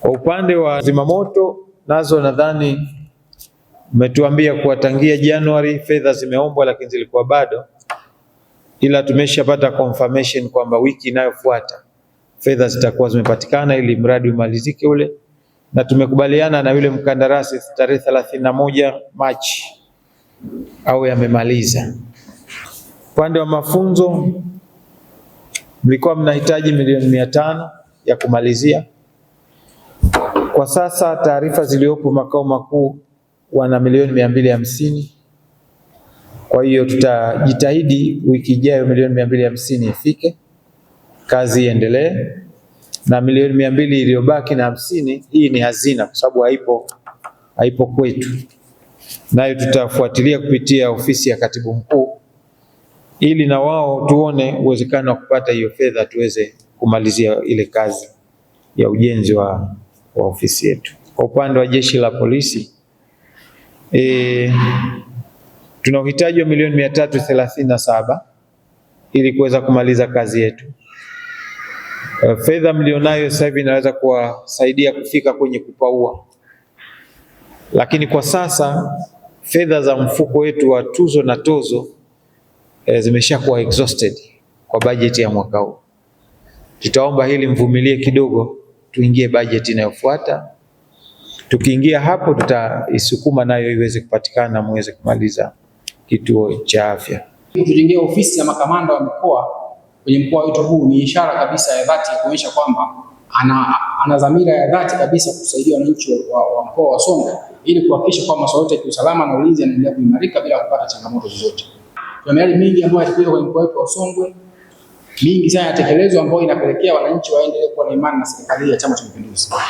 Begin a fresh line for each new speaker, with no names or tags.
Kwa upande wa zimamoto nazo nadhani umetuambia kuwa tangia Januari fedha zimeombwa lakini zilikuwa bado, ila tumeshapata confirmation kwamba wiki inayofuata fedha zitakuwa zimepatikana ili mradi umalizike ule, na tumekubaliana na yule mkandarasi tarehe 31 Machi au yamemaliza. Upande wa mafunzo mlikuwa mnahitaji milioni 500 ya kumalizia. Kwa sasa taarifa ziliopo makao makuu wana milioni 250. Kwa hiyo tutajitahidi wiki ijayo milioni 250 ifike, kazi iendelee, na milioni 200 iliyobaki na 50 hii ni hazina kwa sababu haipo kwetu, nayo tutafuatilia kupitia ofisi ya katibu mkuu ili na wao tuone uwezekano wa kupata hiyo fedha tuweze kumalizia ile kazi ya ujenzi wa ofisi yetu. Kwa upande wa jeshi la polisi tuna uhitaji wa milioni 337 ili kuweza kumaliza kazi yetu. Fedha mlionayo sasa hivi inaweza kuwasaidia kufika kwenye kupaua, lakini kwa sasa fedha za mfuko wetu wa tuzo na tozo zimeshakuwa exhausted kwa bajeti ya mwaka huu. Tutaomba hili mvumilie kidogo, tuingie bajeti inayofuata. Tukiingia hapo tutaisukuma nayo iweze kupatikana muweze kumaliza kituo cha afya.
Kutujengea ofisi ya makamanda wa mkoa kwenye mkoa wetu huu ni ishara kabisa ya dhati ya kuonyesha kwamba ana dhamira ya dhati kabisa kusaidia wananchi wa mkoa wa Songwe ili kuhakikisha kwamba masuala yote ya kiusalama na ulinzi yanaendelea kuimarika bila kupata changamoto zozote. Kuna miradi mingi ambayo yatatekelezwa kwenye mkoa wetu wa Songwe, mingi sana yatekelezwa ambayo inapelekea wananchi waendelee kuwa na imani na serikali ya Chama cha Mapinduzi.